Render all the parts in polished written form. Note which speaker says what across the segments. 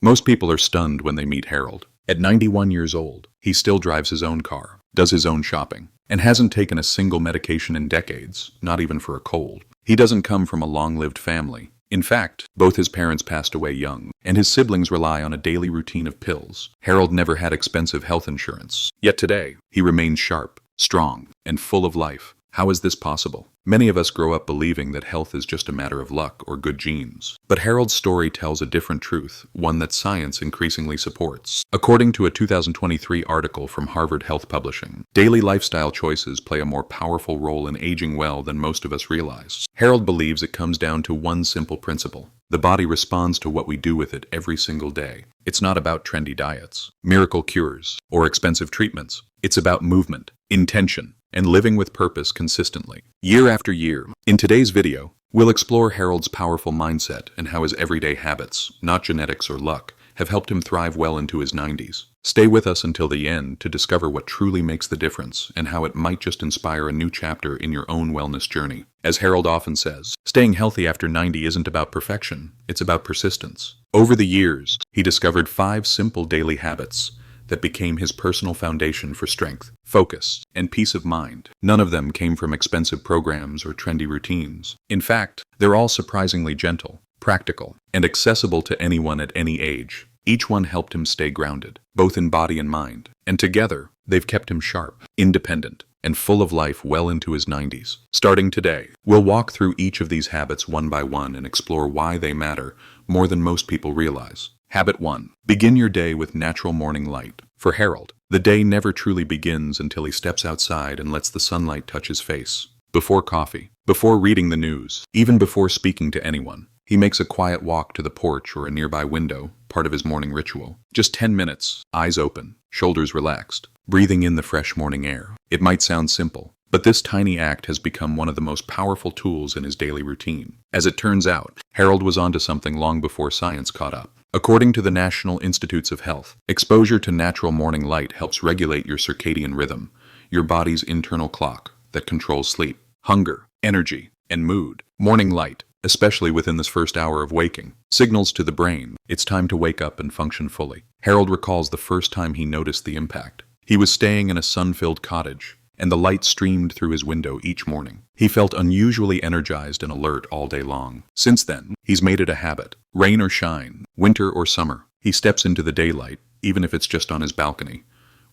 Speaker 1: Most people are stunned when they meet Harold. At 91 years old, he still drives his own car, does his own shopping, and hasn't taken a single medication in decades, not even for a cold. He doesn't come from a long-lived family. In fact, both his parents passed away young, and his siblings rely on a daily routine of pills. Harold never had expensive health insurance. Yet today, he remains sharp, strong, and full of life. How is this possible? Many of us grow up believing that health is just a matter of luck or good genes. But Harold's story tells a different truth, one that science increasingly supports. According to a 2023 article from Harvard Health Publishing, daily lifestyle choices play a more powerful role in aging well than most of us realize. Harold believes it comes down to one simple principle. The body responds to what we do with it every single day. It's not about trendy diets, miracle cures, or expensive treatments. It's about movement, intention, and living with purpose consistently, year after year. In today's video, we'll explore Harold's powerful mindset and how his everyday habits, not genetics or luck, have helped him thrive well into his 90s. Stay with us until the end to discover what truly makes the difference and how it might just inspire a new chapter in your own wellness journey. As Harold often says, staying healthy after 90 isn't about perfection, it's about persistence. Over the years, he discovered 5 simple daily habits that became his personal foundation for strength, focus, and peace of mind. None of them came from expensive programs or trendy routines. In fact, they're all surprisingly gentle, practical, and accessible to anyone at any age. Each one helped him stay grounded, both in body and mind, and together, they've kept him sharp, independent, and full of life well into his 90s. Starting today, we'll walk through each of these habits one by one and explore why they matter more than most people realize. Habit 1. Begin your day with natural morning light. For Harold, the day never truly begins until he steps outside and lets the sunlight touch his face. Before coffee, before reading the news, even before speaking to anyone, he makes a quiet walk to the porch or a nearby window, part of his morning ritual. Just 10 minutes, eyes open, shoulders relaxed, breathing in the fresh morning air. It might sound simple, but this tiny act has become one of the most powerful tools in his daily routine. As it turns out, Harold was onto something long before science caught up. According to the National Institutes of Health, exposure to natural morning light helps regulate your circadian rhythm, your body's internal clock that controls sleep, hunger, energy, and mood. Morning light, especially within this first hour of waking, signals to the brain it's time to wake up and function fully. Harold recalls the first time he noticed the impact. He was staying in a sun-filled cottage, and the light streamed through his window each morning. He felt unusually energized and alert all day long. Since then, he's made it a habit. Rain or shine, winter or summer, he steps into the daylight, even if it's just on his balcony,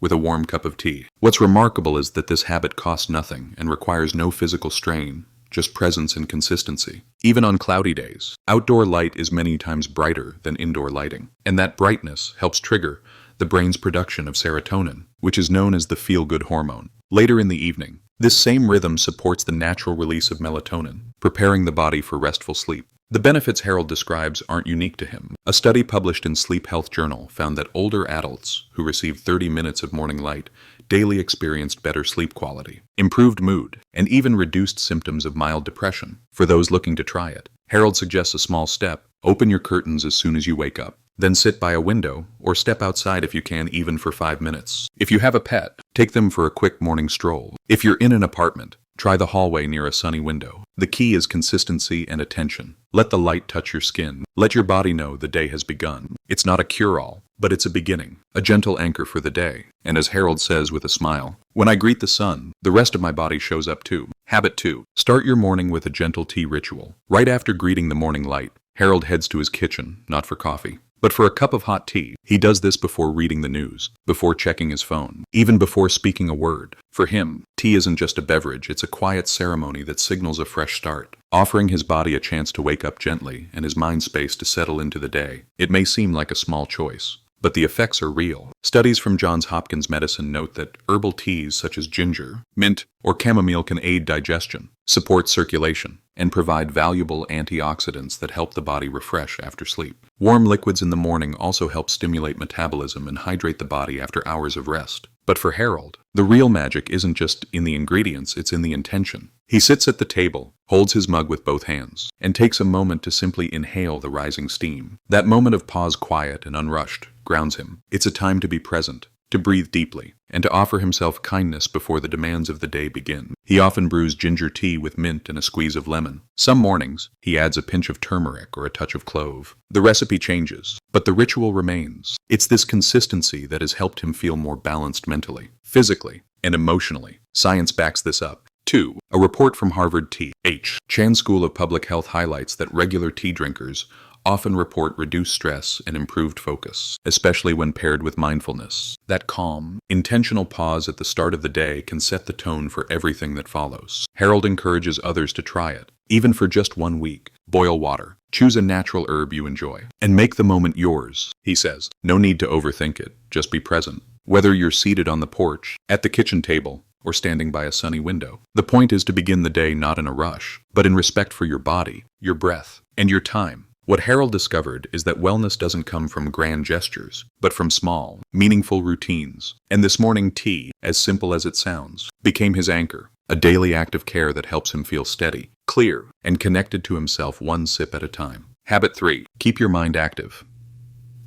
Speaker 1: with a warm cup of tea. What's remarkable is that this habit costs nothing and requires no physical strain, just presence and consistency. Even on cloudy days, outdoor light is many times brighter than indoor lighting, and that brightness helps trigger the brain's production of serotonin, which is known as the feel-good hormone. Later in the evening, this same rhythm supports the natural release of melatonin, preparing the body for restful sleep. The benefits Harold describes aren't unique to him. A study published in Sleep Health Journal found that older adults who received 30 minutes of morning light daily experienced better sleep quality, improved mood, and even reduced symptoms of mild depression. For those looking to try it, Harold suggests a small step. Open your curtains as soon as you wake up. Then sit by a window, or step outside if you can, even for 5 minutes. If you have a pet, take them for a quick morning stroll. If you're in an apartment, try the hallway near a sunny window. The key is consistency and attention. Let the light touch your skin. Let your body know the day has begun. It's not a cure-all, but it's a beginning, a gentle anchor for the day. And as Harold says with a smile, when I greet the sun, the rest of my body shows up too. Habit 2. Start your morning with a gentle tea ritual. Right after greeting the morning light, Harold heads to his kitchen, not for coffee, but for a cup of hot tea. He does this before reading the news, before checking his phone, even before speaking a word. For him, tea isn't just a beverage, it's a quiet ceremony that signals a fresh start, offering his body a chance to wake up gently and his mind space to settle into the day. It may seem like a small choice, but the effects are real. Studies from Johns Hopkins Medicine note that herbal teas such as ginger, mint, or chamomile can aid digestion, support circulation, and provide valuable antioxidants that help the body refresh after sleep. Warm liquids in the morning also help stimulate metabolism and hydrate the body after hours of rest. But for Harold, the real magic isn't just in the ingredients, it's in the intention. He sits at the table, holds his mug with both hands, and takes a moment to simply inhale the rising steam. That moment of pause, quiet and unrushed, grounds him. It's a time to be present, to breathe deeply, and to offer himself kindness before the demands of the day begin. He often brews ginger tea with mint and a squeeze of lemon. Some mornings, he adds a pinch of turmeric or a touch of clove. The recipe changes, but the ritual remains. It's this consistency that has helped him feel more balanced mentally, physically, and emotionally. Science backs this up. 2. A report from Harvard T.H. Chan School of Public Health highlights that regular tea drinkers often report reduced stress and improved focus, especially when paired with mindfulness. That calm, intentional pause at the start of the day can set the tone for everything that follows. Harold encourages others to try it, even for just 1 week. Boil water, choose a natural herb you enjoy, and make the moment yours, he says. No need to overthink it, just be present. Whether you're seated on the porch, at the kitchen table, or standing by a sunny window. The point is to begin the day not in a rush, but in respect for your body, your breath, and your time. What Harold discovered is that wellness doesn't come from grand gestures, but from small, meaningful routines. And this morning tea, as simple as it sounds, became his anchor, a daily act of care that helps him feel steady, clear, and connected to himself one sip at a time. Habit 3. Keep your mind active.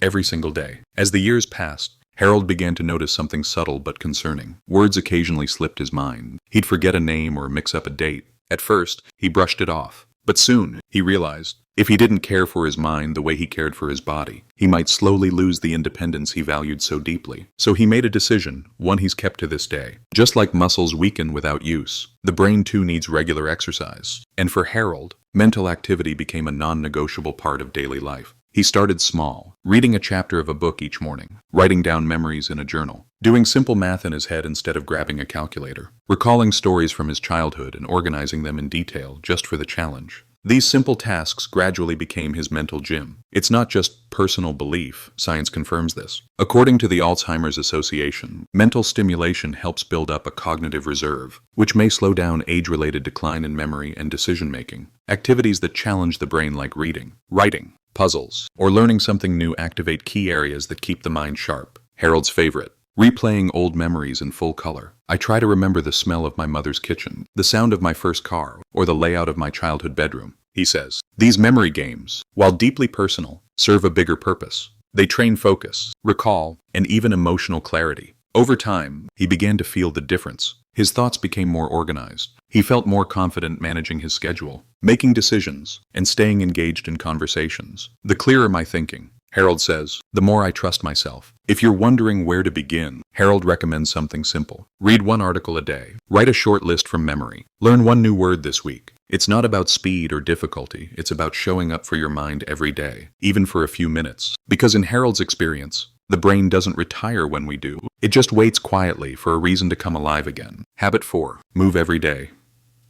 Speaker 1: Every single day. As the years passed, Harold began to notice something subtle but concerning. Words occasionally slipped his mind. He'd forget a name or mix up a date. At first, he brushed it off. But soon, he realized, if he didn't care for his mind the way he cared for his body, he might slowly lose the independence he valued so deeply. So he made a decision, one he's kept to this day. Just like muscles weaken without use, the brain too needs regular exercise. And for Harold, mental activity became a non-negotiable part of daily life. He started small, reading a chapter of a book each morning, writing down memories in a journal, doing simple math in his head instead of grabbing a calculator, recalling stories from his childhood and organizing them in detail just for the challenge. These simple tasks gradually became his mental gym. It's not just personal belief, science confirms this. According to the Alzheimer's Association, mental stimulation helps build up a cognitive reserve, which may slow down age-related decline in memory and decision-making. Activities that challenge the brain like reading, writing, puzzles, or learning something new activate key areas that keep the mind sharp. Harold's favorite. Replaying old memories in full color. I try to remember the smell of my mother's kitchen, the sound of my first car, or the layout of my childhood bedroom, he says. These memory games, while deeply personal, serve a bigger purpose. They train focus, recall, and even emotional clarity. Over time, he began to feel the difference. His thoughts became more organized. He felt more confident managing his schedule, making decisions, and staying engaged in conversations. The clearer my thinking, Harold says, the more I trust myself. If you're wondering where to begin, Harold recommends something simple. Read 1 article a day. Write a short list from memory. Learn 1 new word this week. It's not about speed or difficulty. It's about showing up for your mind every day, even for a few minutes. Because in Harold's experience, the brain doesn't retire when we do. It just waits quietly for a reason to come alive again. Habit 4. Move every day.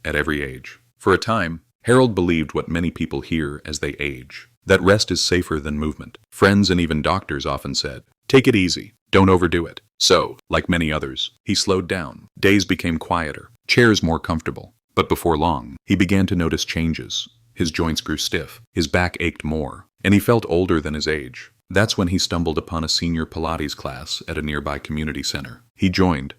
Speaker 1: At every age. For a time, Harold believed what many people hear as they age. That rest is safer than movement. Friends and even doctors often said, take it easy, don't overdo it. So, like many others, he slowed down. Days became quieter, chairs more comfortable. But before long, he began to notice changes. His joints grew stiff, his back ached more, and he felt older than his age. That's when he stumbled upon a senior Pilates class at a nearby community center. He joined,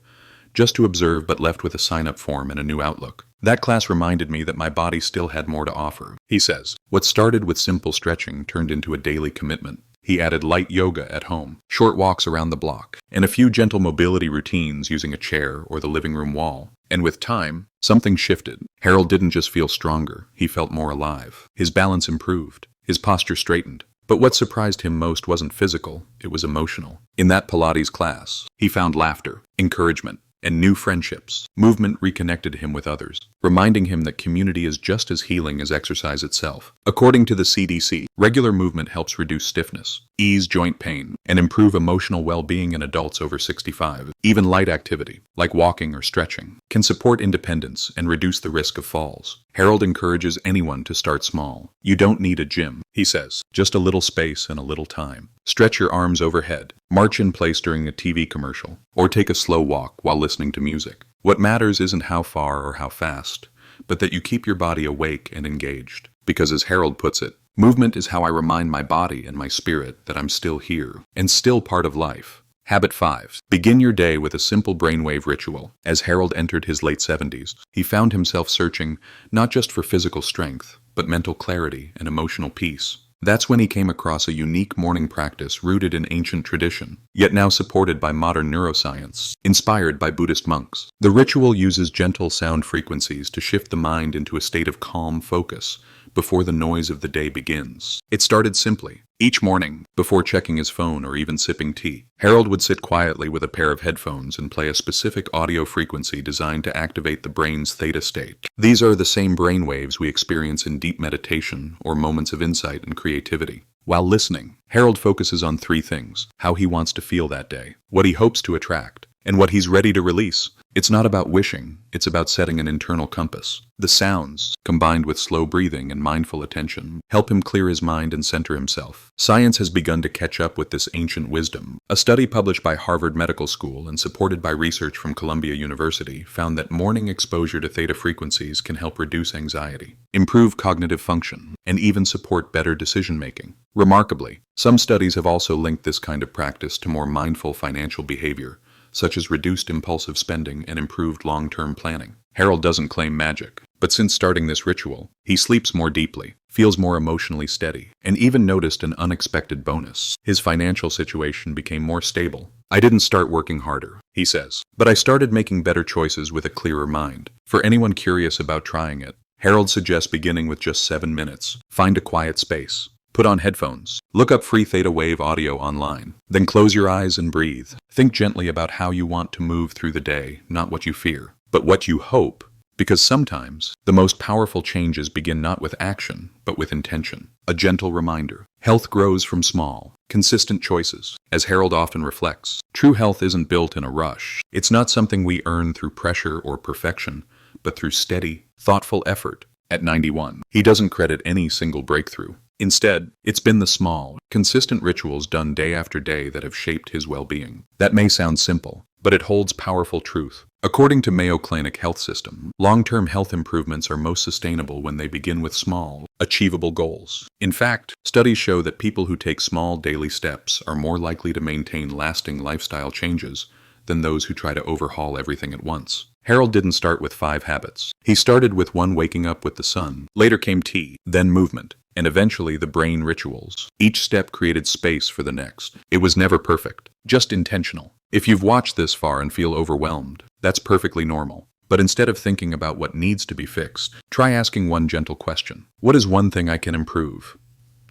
Speaker 1: just to observe, but left with a sign-up form and a new outlook. That class reminded me that my body still had more to offer, he says. What started with simple stretching turned into a daily commitment. He added light yoga at home, short walks around the block, and a few gentle mobility routines using a chair or the living room wall. And with time, something shifted. Harold didn't just feel stronger, he felt more alive. His balance improved, his posture straightened. But what surprised him most wasn't physical, it was emotional. In that Pilates class, he found laughter, encouragement, and new friendships. Movement reconnected him with others, reminding him that community is just as healing as exercise itself. According to the CDC, regular movement helps reduce stiffness, ease joint pain, and improve emotional well-being in adults over 65. Even light activity, like walking or stretching, can support independence and reduce the risk of falls. Harold encourages anyone to start small. You don't need a gym, he says, just a little space and a little time. Stretch your arms overhead, march in place during a TV commercial, or take a slow walk while listening to music. What matters isn't how far or how fast, but that you keep your body awake and engaged. Because as Harold puts it, movement is how I remind my body and my spirit that I'm still here and still part of life. Habit 5. Begin your day with a simple brainwave ritual. As Harold entered his late 70s, he found himself searching not just for physical strength, but mental clarity and emotional peace. That's when he came across a unique morning practice rooted in ancient tradition, yet now supported by modern neuroscience, inspired by Buddhist monks. The ritual uses gentle sound frequencies to shift the mind into a state of calm focus before the noise of the day begins. It started simply. Each morning, before checking his phone or even sipping tea, Harold would sit quietly with a pair of headphones and play a specific audio frequency designed to activate the brain's theta state. These are the same brain waves we experience in deep meditation or moments of insight and creativity. While listening, Harold focuses on three things: how he wants to feel that day, what he hopes to attract, and what he's ready to release. It's not about wishing, it's about setting an internal compass. The sounds, combined with slow breathing and mindful attention, help him clear his mind and center himself. Science has begun to catch up with this ancient wisdom. A study published by Harvard Medical School and supported by research from Columbia University found that morning exposure to theta frequencies can help reduce anxiety, improve cognitive function, and even support better decision-making. Remarkably, some studies have also linked this kind of practice to more mindful financial behavior, such as reduced impulsive spending and improved long-term planning. Harold doesn't claim magic, but since starting this ritual, he sleeps more deeply, feels more emotionally steady, and even noticed an unexpected bonus. His financial situation became more stable. "I didn't start working harder," he says, "but I started making better choices with a clearer mind." For anyone curious about trying it, Harold suggests beginning with just 7 minutes. Find a quiet space. Put on headphones. Look up free theta wave audio online. Then close your eyes and breathe. Think gently about how you want to move through the day, not what you fear, but what you hope. Because sometimes, the most powerful changes begin not with action, but with intention. A gentle reminder. Health grows from small, consistent choices. As Harold often reflects, true health isn't built in a rush. It's not something we earn through pressure or perfection, but through steady, thoughtful effort. At 91, he doesn't credit any single breakthrough. Instead, it's been the small, consistent rituals done day after day that have shaped his well-being. That may sound simple, but it holds powerful truth. According to Mayo Clinic Health System, long-term health improvements are most sustainable when they begin with small, achievable goals. In fact, studies show that people who take small daily steps are more likely to maintain lasting lifestyle changes than those who try to overhaul everything at once. Harold didn't start with 5 habits. He started with one: waking up with the sun. Later came tea, then movement, and eventually the brain rituals. Each step created space for the next. It was never perfect, just intentional. If you've watched this far and feel overwhelmed, that's perfectly normal. But instead of thinking about what needs to be fixed, try asking one gentle question. What is one thing I can improve?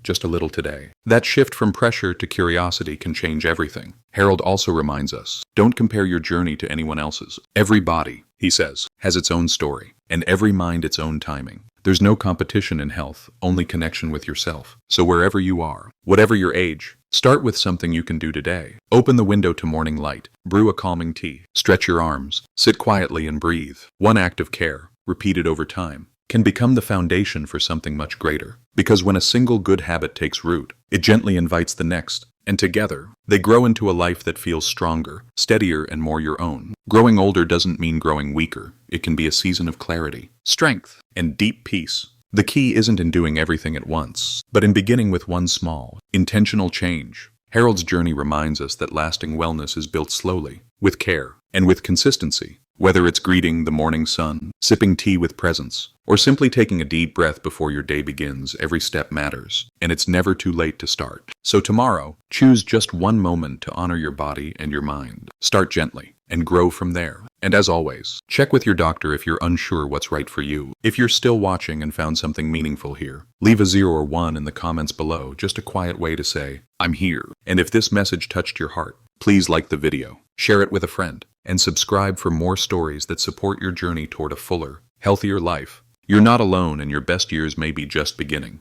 Speaker 1: Just a little today. That shift from pressure to curiosity can change everything. Harold also reminds us, don't compare your journey to anyone else's. Every body, he says, has its own story, and every mind its own timing. There's no competition in health, only connection with yourself. So wherever you are, whatever your age, start with something you can do today. Open the window to morning light, brew a calming tea, stretch your arms, sit quietly and breathe. One act of care, repeated over time, can become the foundation for something much greater. Because when a single good habit takes root, it gently invites the next, and together, they grow into a life that feels stronger, steadier, and more your own. Growing older doesn't mean growing weaker. It can be a season of clarity, strength, and deep peace. The key isn't in doing everything at once, but in beginning with one small, intentional change. Harold's journey reminds us that lasting wellness is built slowly, with care, and with consistency. Whether it's greeting the morning sun, sipping tea with presence, or simply taking a deep breath before your day begins, every step matters, and it's never too late to start. So tomorrow, choose just one moment to honor your body and your mind. Start gently, and grow from there. And as always, check with your doctor if you're unsure what's right for you. If you're still watching and found something meaningful here, leave a 0 or 1 in the comments below, just a quiet way to say, I'm here. And if this message touched your heart, please like the video, share it with a friend, and subscribe for more stories that support your journey toward a fuller, healthier life. You're not alone, and your best years may be just beginning.